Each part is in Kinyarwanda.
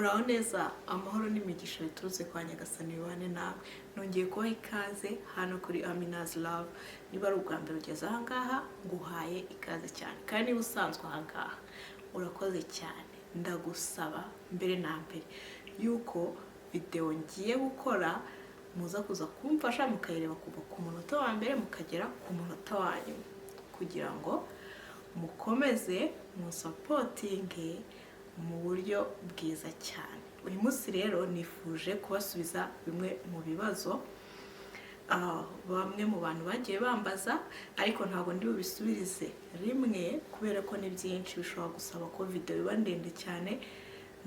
muraho neza amahoro n'imigisha biturutse kwa Nyagasani bibane nawe nongeye kubaha ikaze hano kuri Amina's Love. Niba ari ubwa mbere ugeze aha ngaha nguhaye ikaze cyane, kandi niba usanzwe aha ngaha urakoze cyane. Ndagusaba mbere na mbere yuko video ngiye gukora muza kuza kumfasha mukayireba kuva ku munota wa mbere mukagera ku munota wa nyuma, kugira ngo mukomeze musapotinge mu buryo bwiza cyane. Uyu munsi rero nifuje kubasubiza bimwe mu bibazo bamwe mu bantu bagiye bambaza, ariko ntabwo ndi bubisubirize rimwe kubera ko ni byinshi bishobora gusaba ko video iba ndende cyane.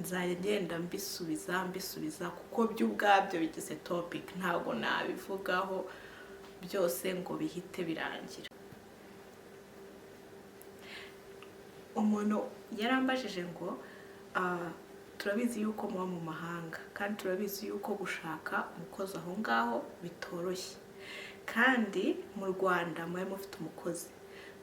Nzagenda mbisubiza kuko byo ubwabyo bigize topic, ntabwo nabivugaho byose ngo bihite birangira. Umuntu yarambajije ngo turabizi yuko muba mu mahanga, kandi turabizi yuko gushaka umukozi aho ngaho bitoroshye, kandi mu Rwanda mwe mufite umukozi.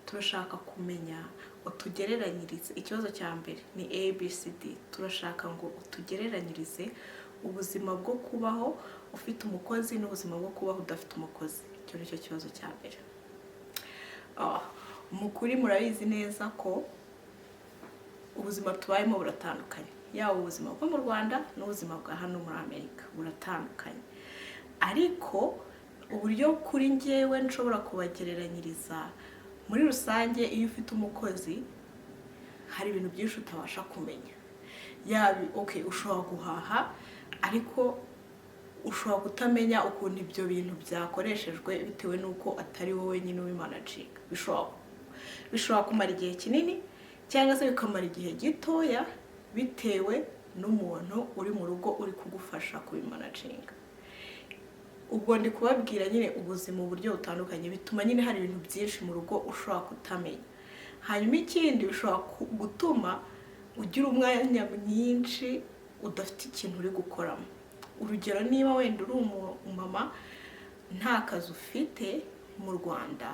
Turashaka kumenya utugereranyirize. Ikibazo cya mbere ni ABCD. Turashaka ngo utugereranyirize ubuzima bwo kubaho ufite umukozi n'ubuzima bwo kubaho udafite umukozi. Icyo ni cyo kibazo cya mbere. Mukuri murabizi neza ko ubuzima tubayemo buratandukanye, yaba ubuzima bwo mu Rwanda n'ubuzima bwa hano muri Amerika buratandukanye, ariko uburyo kuri njyewe nshobora kubagereranyiriza muri rusange, iyo ufite umukozi hari ibintu byinshi utabasha kumenya. Ushobora guhaha, ariko ushobora kutamenya ukuntu ibyo bintu byakoreshejwe bitewe n'uko atari wowe nyine ubimanaginga. Bishobora kumara igihe kinini cyangwa se bikamara igihe gitoya bitewe n'umuntu uri mu rugo uri kugufasha kubimanaginga. Ubwo ndi kubabwira nyine ubuzima uburyo butandukanye, bituma nyine hari ibintu byinshi mu rugo ushobora kutamenya. Hanyuma ikindi bishobora gutuma ugira umwanya mwinshi udafite ikintu uri gukoramo. Urugero, niba wenda uri umumama nta kazi ufite mu Rwanda,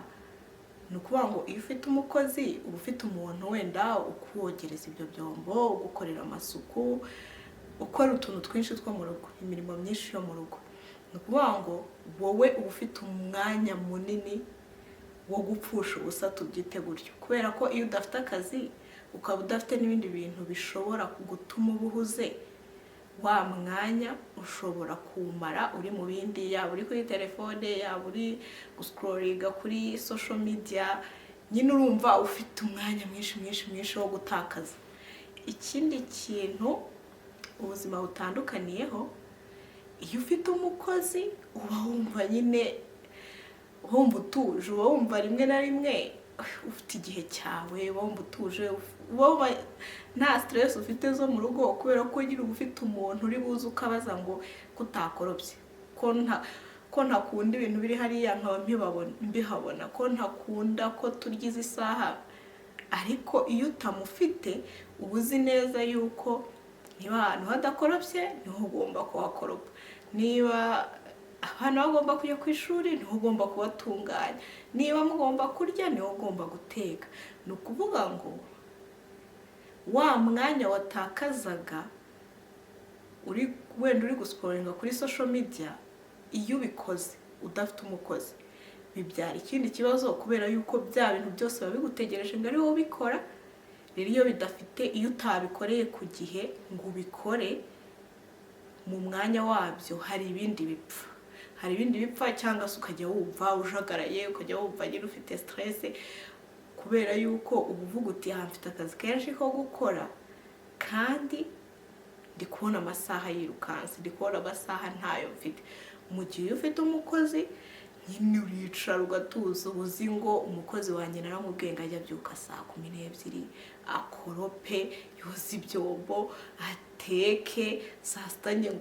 ni ukuvuga ngo iyo ufite umukozi uba ufite umuntu wenda ukuwogereza ibyo byombo, ugukorera amasuku, ukora utuntu twinshi two mu rugo, imirimo myinshi yo mu rugo. Ni ukuvuga ngo wowe uba ufite umwanya munini wo gupfusha ubusa, tubyite gutyo, kubera ko iyo udafite akazi ukaba udafite n'ibindi bintu bishobora gutuma ubuhuze, wa mwanya ushobora kumara uri mu bindi, yaba uri kuri telefone, yaba uri guscrollinga kuri social media. Nyine urumva ufite umwanya mwinshi wo gutakaza. Ikindi kintu ubuzima butandukaniyeho, iyo ufite umukozi uba wumva nyine wumva utuje, uba wumva rimwe na rimwe ufite igihe cyawe, wumva utuje, wowe nta stress ufite zo mu rugo, kubera ko ugira ufite umuntu uri buze ukabaza ngo kutakorobye, ko ntakunda ibintu biri hariya nkaba mbihabona, ko ntakunda ko turya izi saha. Ariko iyo utamufite uba uzi neza yuko niba ahantu hadakorobye niho ugomba kuhakoropa, niba abana bagomba kujya ku ishuri niho ugomba kubatunganya, niba mugomba kurya niho ugomba guteka. Ni ukuvuga ngo wa mwanya watakazaga wenda uri guscrollinga kuri social media, iyo ubikoze udafite umukozi bibyara ikindi kibazo, kubera yuko bya bintu byose biba bigutegereje ngo ari wowe ubikora. Rero iyo utabikoreye ku gihe ngo ubikore mu mwanya wabyo, hari ibindi bipfa, cyangwa se ukajya wumva ujagaraye, ukajya wumva nyine ufite stress, kubera yuko uba uvuga uti mfite akazi kenshi ko gukora, kandi ndi kubona amasaha yirukanse, ndi kubona amasaha ntayo mfite. Mu gihe ufite umukozi nyine uricara ugatuza, uzi ngo umukozi wanjye naramubwiye ngo ajya abyuka saa 12 akorope, yoze ibyombo, ateke, saa 6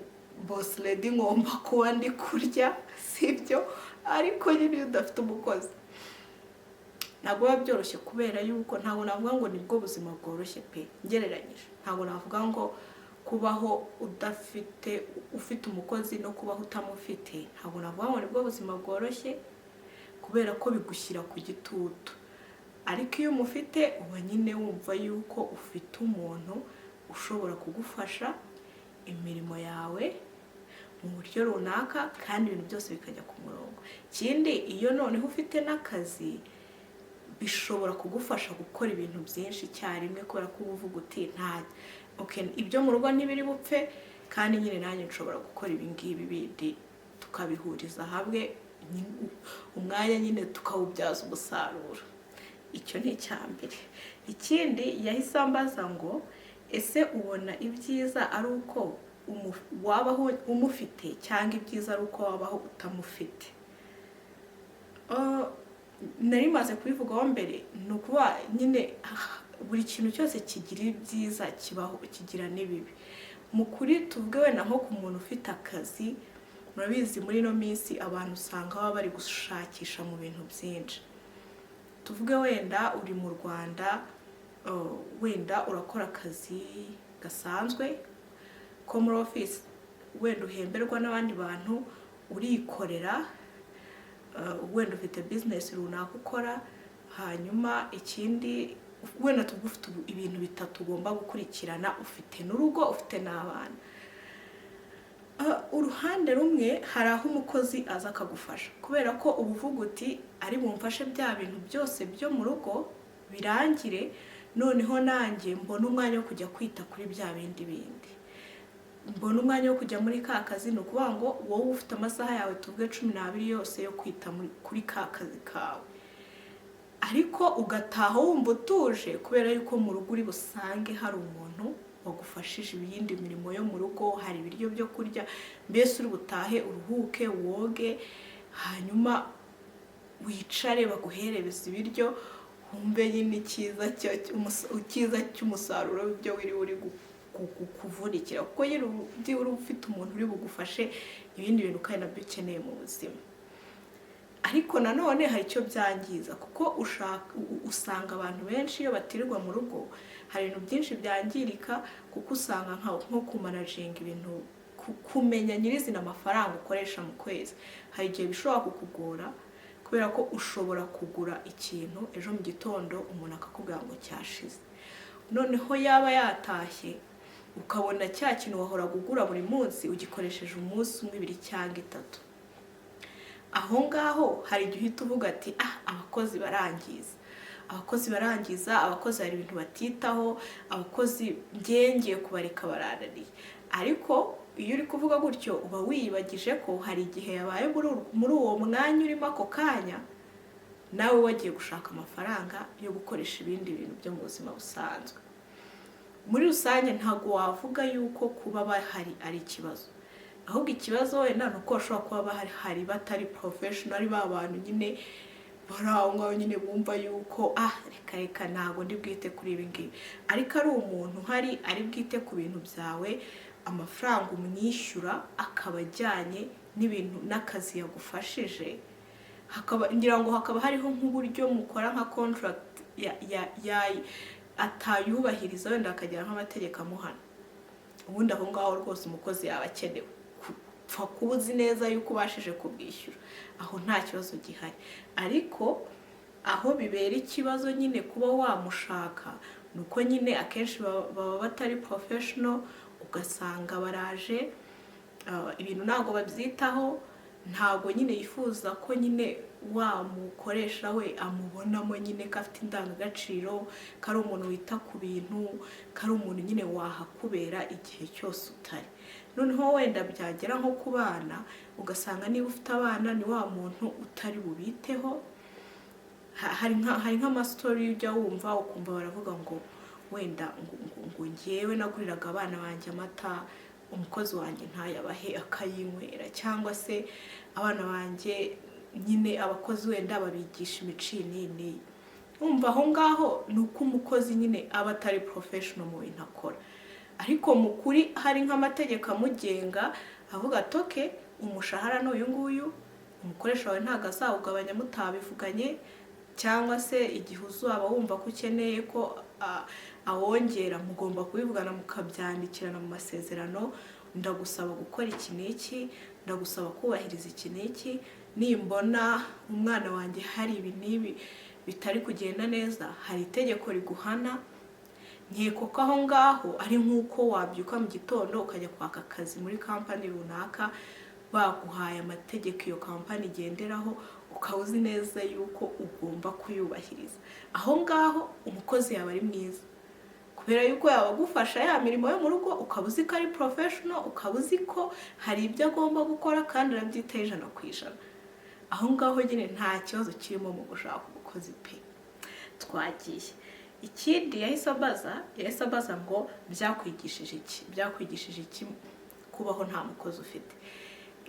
boss lady ngomba kuba ndi kurya, sibyo? Ariko nyine iyo udafite umukozi ntabwo biba byoroshye, kubera yuko ntabwo navuga ngo nibwo buzima bworoshye pe, ngereranyije. Ntabwo navuga ngo kubaho ufite umukozi no kubaho utamufite, ntabwo navuga ngo nibwo buzima bworoshye, kubera ko bigushyira ku gitutu. Ariko iyo umufite uba nyine wumva yuko ufite umuntu ushobora kugufasha imirimo yawe mu buryo runaka kandi ibintu byose bikajya ku murongo. Ikindi iyo noneho ufite n'akazi bishobora kugufasha gukora ibintu byinshi icyarimwe kubera ko uvuga uti ibyo mu rugo ntibiri bupfe kandi nyine nanjye nshobora gukora ibi ngibi bindi tukabihuriza hamwe umwanya nyine tukawubyaza umusaruro. Icyo ni icyambere. Ikindi yahise ambaza ngo ese ubona ibyiza ari uko wabaho umufite cyangwa ibyiza ari uko wabaho utamufite? Nari maze kubivugaho mbere, ni ukuba nyine buri kintu cyose kigira ibyiza kibaho kigira n'ibibi. Mu kuri tuvuge wenda nko ku muntu ufite akazi, murabizi muri ino minsi abantu usanga baba bari gushakisha mu bintu byinshi. Tuvuge wenda uri mu Rwanda, wenda urakora akazi gasanzwe ko muri office, wenda uhemberwa n'abandi bantu, urikorera, wenda ufite business runaka ukora, hanyuma ikindi wenda tugufite ibintu bitatu ugomba gukurikirana, ufite n'urugo, ufite n'abana. Uruhande rumwe hari aho umukozi aza akagufasha kubera ko ubuvuga uti ari bumfashe bya bintu byose byo mu rugo birangire, noneho nanjye mbona umwanya wo kujya kwita kuri bya bindi mbona umwanya wo kujya muri ka kazi. Ni ukuvuga ngo wowe ufite amasaha yawe tuvuge 12 yose yo kwita kuri ka kazi kawe, ariko ugataha wumva utuje kubera yuko mu rugo uri busange hari umuntu wagufashije ibindi mirimo yo mu rugo, hari ibiryo byo kurya, mbese uri butahe uruhuke woge, hanyuma wicare baguhereza ibiryo, wumve nyine icyiza cy'umusaruro w'ibyo uri kuvunikira, kuko uri ufite umuntu uri bugufashe ibindi bintu kandi nabyo ukeneye mu buzima. Ariko nanone hari icyo byangiza, kuko usanga abantu benshi iyo batirirwa mu rugo hari ibintu byinshi byangirika, kuko usanga nko kumanaginga ibintu, kumenya nyirizina amafaranga ukoresha mu kwezi. Hari igihe bishobora kukugora kubera ko ushobora kugura ikintu ejo mu gitondo umuntu akakubwira ngo cyashize, noneho yaba yatashye ukabona cya kintu wahora kugura buri munsi ugikoresheje umunsi umwe, 2 cyangwa 3. Aho ngaho hari igihe uhita uvuga ati abakozi barangiza, abakozi hari ibintu batitaho, abakozi ngiye kubareka bararariye. Ariko iyo uri kuvuga gutyo uba wiyibagije ko hari igihe yabaye muri uwo mwanya urimo ako kanya nawe wagiye gushaka amafaranga yo gukoresha ibindi bintu byo mu buzima busanzwe. Muri rusange ntabwo wavuga yuko kuba bahari ari ikibazo, ahubwo ikibazo wenda ni uko bashobora kuba bahari batari professional, ari ba bantu nyine baraho nyine bumva yuko reka ntabwo ndi bwite kuri ibi ngibi, ariko ari umuntu uhari ari bwite ku bintu byawe, amafaranga umwishyura akaba ajyanye n'ibintu n'akazi yagufashije, ngira ngo hakaba hariho nk'uburyo mukora nka contract atayubahiriza wenda akagera nk'amategeko amuhana, ubundi aho ngaho rwose umukozi yaba akenewe pfa kuba uzi neza yuko ubashije kubwishyura, aho nta kibazo gihari. Ariko aho bibera ikibazo nyine kuba wamushaka nuko nyine akenshi baba batari professional, ugasanga baraje ibintu ntabwo babyitaho, ntabwo nyine yifuza ko nyine wamukoresha we amubonamo nyine ko afite indangagaciro, ko ari umuntu wita ku bintu, ko ari umuntu nyine wahakubera igihe cyose utari. Noneho wenda byagera nko ku bana ugasanga niba ufite abana ni wa muntu utari bubiteho. Hari nk'amastori ujya wumva ukumva baravuga ngo wenda ngo ngewe naguriraga abana banjye amata, umukozi wanjye ntayabahe akayinywera, cyangwa se abana banjye nyine abakozi wenda babigisha imicinini. Umva aho ngaho ni uko umukozi nyine aba atari professional mu bintu akora, ariko mu kuri hari nk'amategeko amugenga avuga atoke umushahara n'uyu nguyu, umukoresha wawe ntago azawugabanya mutabivuganye, cyangwa se igihe uzaba wumva ko ukeneye ko awongera mugomba kubivugana mukabyandikirana mu masezerano, ndagusaba gukora iki n'iki, ndagusaba kubahiriza iki n'iki, nimbona umwana wanjye hari ibi n'ibi bitari kugenda neza hari itegeko riguhana, nkeko ko aho ngaho ari nk'uko wabyuka mu gitondo ukajya kwaka akazi muri kampani runaka, baguhaye amategeko iyo kampani igenderaho, ukaba uzi neza yuko ugomba kuyubahiriza. Aho ngaho umukozi yaba ari mwiza, kubera yuko yaba agufasha ya mirimo yo mu rugo, ukaba uzi ko ari professional, ukaba uzi ko hari ibyo agomba gukora kandi arabyitaye 100%. Aho ngaho nyine nta kibazo kirimo mu gushaka umukozi pe. Twagiye. Ikindi yahise abaza ngo byakwigishije iki kubaho nta mukozi ufite.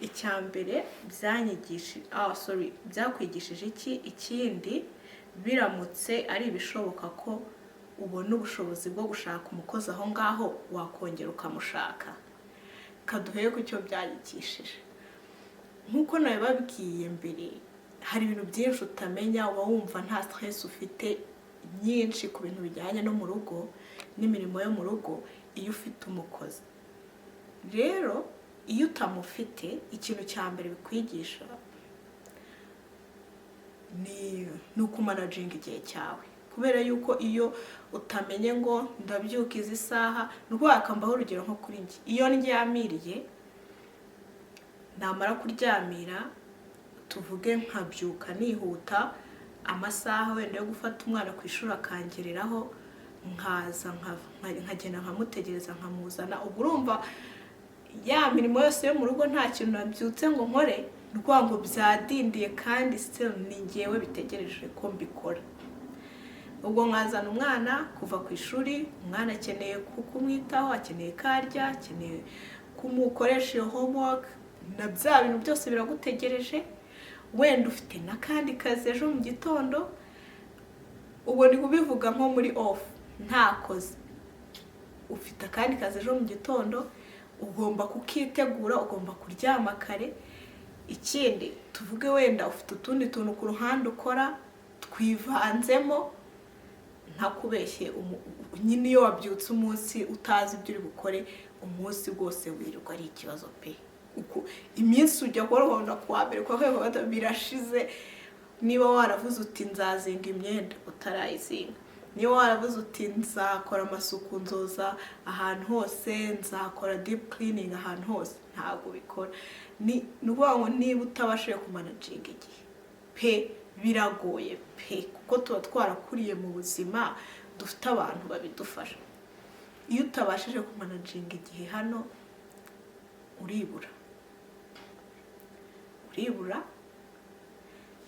Icyambere byakwigishije iki. Ikindi biramutse ari ibishoboka ko ubona ubushobozi bwo gushaka umukozi aho ngaho, wakongera ukamushaka. Kaduheye ku cyo byagikishije. Nkuko nawe babwiye mbere, hari ibintu byinshi utamenya, uba wumva nta stress ufite nyinshi ku bintu bijyanye no mu rugo n'imirimo yo mu rugo iyo ufite umukozi. Rero iyo utamufite, ikintu cya mbere bikwigisha ni ukumanaginga igihe cyawe, kubera yuko iyo utamenye ngo ndabyuka izi saha, rwakambaho urugero nko kuri njye, iyo ndyamiriye namara kuryamira, tuvuge nkabyuka nihuta amasaha wenda yo gufata umwana ku ishuri akangereraho, nkaza nkagenda nkamutegereza nkamuzana. Ubwo urumva ya mirimo yose yo mu rugo nta kintu nabyutse ngo nkore, rwango byadindiye kandi still ni ngewe bitegereje ko mbikora. Ubwo nkazana umwana kuva ku ishuri, umwana akeneye kumwitaho, akeneye karya, akeneye kumukoresha iyo homework, na bya bintu byose biragutegereje. Wenda ufite nakandi kazi ejo mu gitondo, ubwo ni kubivuga nko muri off ntakoze, ufite akandi kazi ejo mu gitondo, ugomba kukitegura, ugomba kuryama kare. Ikindi tuvuge wenda ufite utundi tuntu ku ruhande ukora twivanzemo, ntakubeshye nyine iyo wabyutse umunsi utazi ibyo uri bukore, umunsi wose wirirwa ari ikibazo pe. Iminsi ujya kubona kuwa mbere kwa kwezi birashize, niba waravuze uti nzazinga imyenda utarayizinga, niba waravuze uti nzakora amasuku, nzoza ahantu hose, nzakora deep cleaning ahantu hose, ntabwo bikora. Ni ngo niba utabashije kumanaginga igihe pe, biragoye pe, kuko tuba twarakuriye mu buzima dufite abantu babidufasha. Iyo utabashije kumanaginga igihe hano, uribura.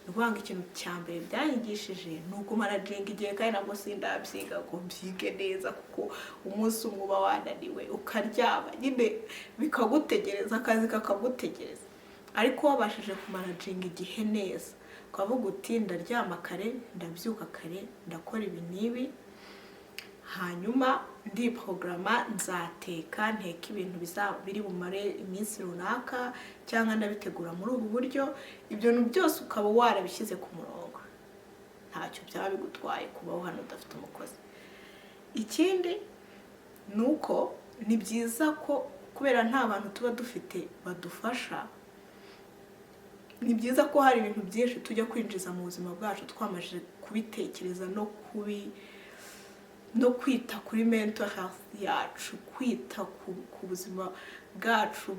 Rwanga ikintu cya mbere byanyigishije ni ukumanaginga igihe, kandi nabwo sindabyiga ngo mbyige neza, kuko umunsi umwe uba wananiwe ukaryama nyine bikagutegereza, akazi kakagutegereza. Ariko wabashije kumanaginga igihe neza, ukavuga uti ndaryama kare, ndabyuka kare, ndakora ibi n'ibi, hanyuma ndiprograma, nzateka nteka ibintu biri bumare iminsi runaka, cyangwa ndabitegura muri ubu buryo. Ibyo bintu byose ukaba warabishyize ku murongo, ntacyo byaba bigutwaye kubaho hano udafite umukozi. Ikindi ni uko ni byiza ko, kubera nta bantu tuba dufite badufasha, ni byiza ko hari ibintu byinshi tujya kwinjiza mu buzima bwacu twamajije kubitekereza no kwita kuri mental health yacu, kwita ku buzima bwacu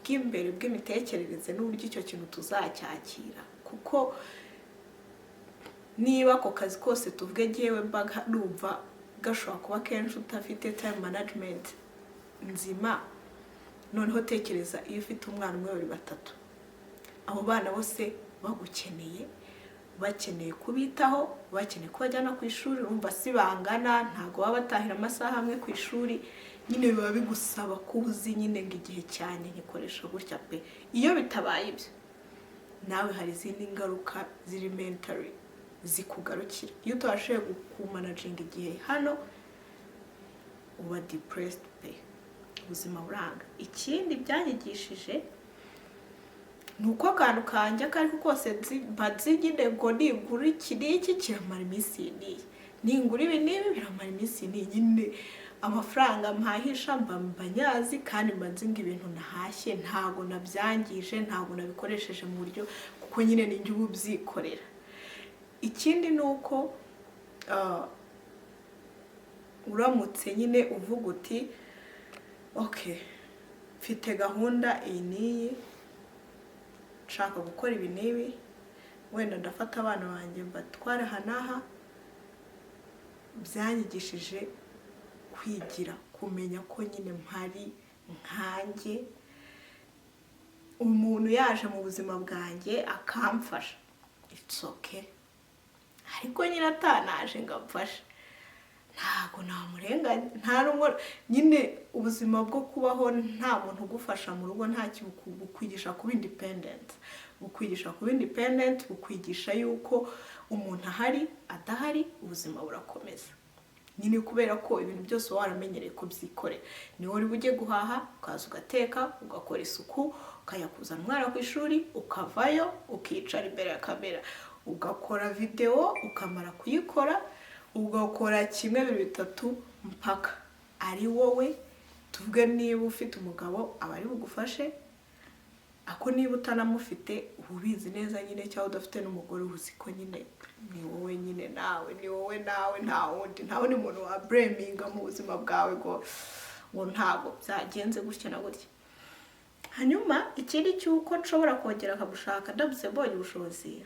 bw'imbere bw'imitekerereze n'uburyo icyo kintu tuzacyakira. Kuko niba ako kazi kose tuvuge ngewe mbaga numva gashobora kuba kenshi utafite time management nzima, noneho tekereza iyo ufite umwana umwe 2 3, abo bana bose bagukeneye, bakeneye kubitaho, bakeneye kubajyana ku ishuri, urumva si bangana, ntago baba batahira amasaha amwe ku ishuri. Nyine biba bigusaba kubuzi nyine ngo igihe cyane nkikoresha gutya pe. Iyo bitabaye ibyo, nawe hari izindi ngaruka ziri mentally zikugarukira. Iyo utabashije kumanaginga igihe hano, uba depressed pe, ubuzima buranga. Ikindi byanyigishije nuko akantu kanje akari kose baziginde ngo ningura iki n'iki kiramara iminsi n'iyi, ningura ibi n'ibi biramara iminsi n'iyi. Nyine amafaranga mpahisha mbanyazi, kandi mbanzinga ibintu nahashye ntago nabyangije, ntago nabikoresheje mu buryo, kuko nyine ninjye ubyikorera. Ikindi nuko uramutse nyine uvuga uti okay, mfite gahunda iyi n'iyi, nshaka gukora ibi n'ibi, wenda ndafata abana banjye mbatwara aha n'aha, byanyigishije kwigira, kumenya ko nyine mpari nkanjye, umuntu yaje mu buzima bwanjye akamfasha, it's okay. Ariko nyine atanaje ngo amfashe, ntago namurenganya, nta rumwe nyine. Ubuzima bwo kubaho nta muntu ugufasha mu rugo, nta bukwigisha kuba independent, bukwigisha kuba independent, bukwigisha yuko umuntu ahari adahari ubuzima burakomeza, nyine kubera ko ibintu byose waramenyereye ko byikorera. Niwe uri bujye guhaha, ukaza ugateka, ugakora isuku, ukajya kuzana umwana ku ishuri, ukavayo ukicara imbere ya kamera, ugakora video, ukamara kuyikora, ugakora kimwe bibiri bitatu mpaka ari wowe. Tuvuge niba ufite umugabo aba ari bugufashe, ako niba utanamufite ubizi neza nyine, cyangwa udafite n'umugore uzi ko nyine ni wowe nyine, nawe ni wowe, nawe nta wundi, nta wundi muntu wa blaminga mu buzima bwawe ngo ntago byagenze gutya na gutya. Hanyuma ikindi cyuko nshobora kongera akagushaka ndabuze mbonye ubushobozi,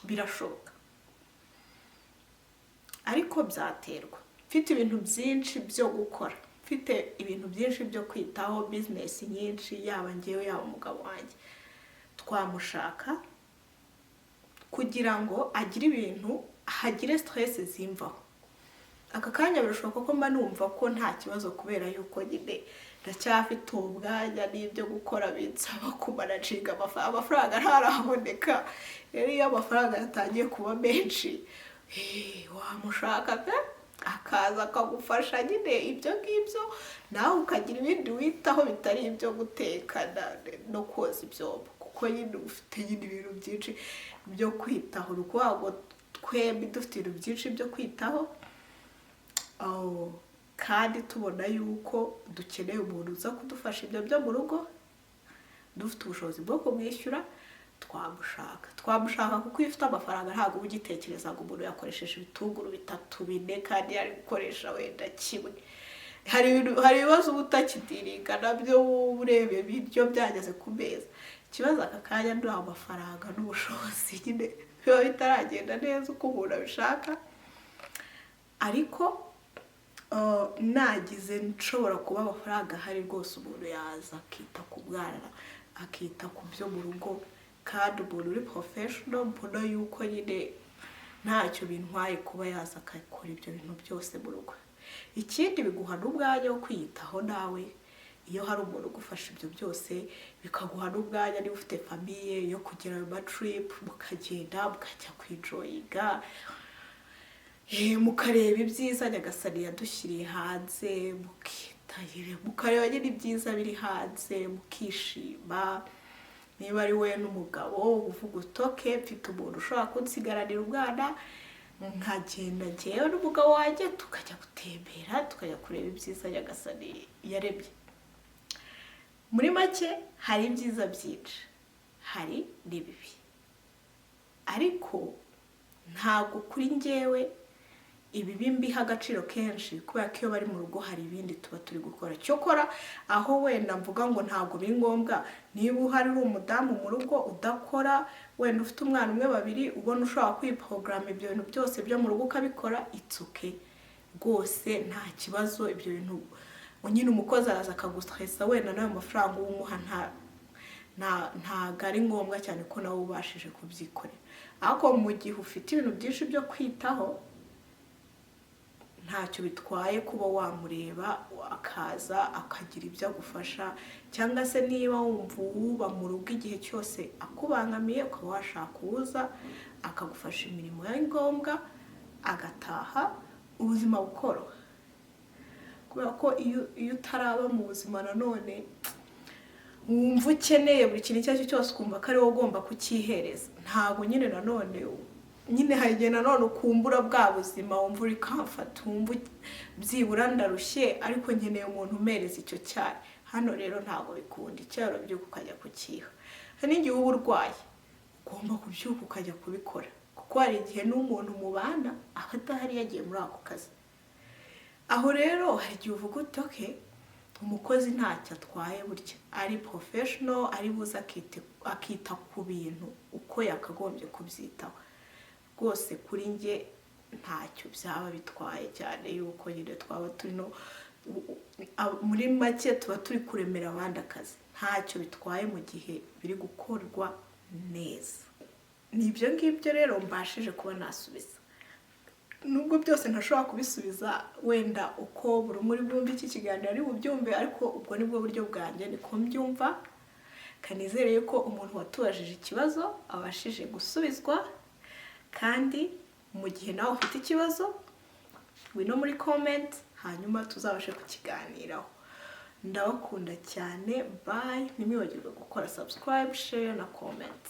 birashoboka, ariko byaterwa. Mfite ibintu byinshi byo gukora, mfite ibintu byinshi byo kwitaho, business nyinshi, yaba ngewe yaba umugabo wanjye, twamushaka kugira ngo agire ibintu, hagire stress zimvaho. Aka kanya birashoboka ko mba numva ko nta kibazo, kubera yuko nyine ndacyafite ubwanya n'ibyo gukora binsaba kumanaginga amafaranga ntaraboneka. Rero iyo amafaranga yatangiye kuba menshi, wamushaka pe akaza akagufasha nyine ibyo ngibyo, nawe ukagira ibindi witaho bitari ibyo gutekana no koza ibyombo, kuko nyine ufite nyine ibintu byinshi byo kwitaho. Urwago twembi dufite ibintu byinshi byo kwitaho, kandi tubona yuko dukeneye umuntu uza kudufasha ibyo byo mu rugo, dufite ubushobozi bwo kumwishyura, twamushaka kuko iyo ufite amafaranga ntabwo uba ugitekereza ngo umuntu yakoresheje ibitunguru 3 4 kandi yari gukoresha wenda kimwe. Hari ibibazo uba utakidiringa nabyo, urebe ibiryo byageze ku meza. Ikibazo aka kanya nta amafaranga n'ubushobozi nyine biba bitaragenda neza uko umuntu abishaka. Ariko nagize nshobora kuba amafaranga hari rwose, umuntu yaza akita ku bwana, akita ku byo mu rugo, kandi umuntu uri professional, mbona yuko nyine ntacyo bintwaye kuba yaza akakora ibyo bintu byose mu rugo. Ikindi biguha n'ubwanya wo kwiyitaho nawe, iyo hari umuntu ugufasha ibyo byose, bikaguha n'ubwanya niba ufite famille yo kugira ama trip, mukagenda mukajya kwijoyinga, mukareba ibyiza Nyagasani yadushyiriye hanze, mukitahire, mukareba nyine ibyiza biri hanze, mukishima. Niba ari we n'umugabo uvuga utoke, mfite umuntu ushobora kunsigaranira umwana, nkagenda njyewe n'umugabo wanjye tukajya gutembera, tukajya kureba ibyiza Nyagasani yaremye. Muri make hari ibyiza byinshi, hari n'ibibi, ariko ntabwo kuri njyewe ibibi mbiha agaciro kenshi, kubera ko iyo bari mu rugo hari ibindi tuba turi gukora. Cyokora aho wenda mvuga ngo ntabwo biri ngombwa, niba uhari uri umudamu mu rugo udakora, wenda ufite umwana umwe babiri, ubona ushobora kwiprogram ibyo bintu byose byo mu rugo ukabikora, it's okay rwose, nta kibazo. Ibyo bintu nyine umukozi araza akagustressa, wenda nawe amafaranga umuha ntago ari ngombwa cyane ko nawe ubashije kubyikorera. Ariko mu gihe ufite ibintu byinshi byo kwitaho, ntacyo bitwaye kuba wamureba akaza akagira ibyo agufasha, cyangwa se niba wumva uba mu rugo igihe cyose akubangamiye, ukaba washaka uza akagufasha imirimo ya ngombwa, agataha, ubuzima bukoroha. Kubera ko iyo utaraba mu buzima nanone wumva ukeneye buri kintu icyo cyose, ukumva ko ari wowe ugomba kukihereza, ntabwo nyine nanone nyine hagiye nanone ukumbura bwa buzima, wumva uri comfort, wumva byibura ndarushye ariko nkeneye umuntu umereza icyo cyari. Hano rero ntabwo bikunda, icyaro byuko ukajya kukiha. Hari n'igihe uba urwaye, ugomba kubyuka ukajya kubikora, kuko hari igihe n'umuntu mubana aba adahari yagiye muri ako kazi. aho rero hari igihe uvuga uti okay, umukozi ntacyo atwaye burya ari professional, ari buze akita ku bintu uko yakagombye kubyitaho. Rwose kuri njye ntacyo byaba bitwaye cyane yuko nyine twaba turi no muri make tuba turi kuremera abandi akazi, ntacyo bitwaye mu gihe biri gukorwa neza. Nibyo ngibyo rero mbashije kuba nasubiza, nubwo byose ntashobora kubisubiza wenda uko buri muri bwumva iki kiganiro ari bubyumve, ariko ubwo nibwo buryo bwanjye niko mbyumva. Kanizereye ko umuntu watubajije ikibazo abashije gusubizwa, kandi mu gihe nawe ufite ikibazo wino muri comment, hanyuma tuzabashe kukiganiraho. Ndabakunda cyane, bye. Ntimwibagirwe gukora subscribe, share na comment.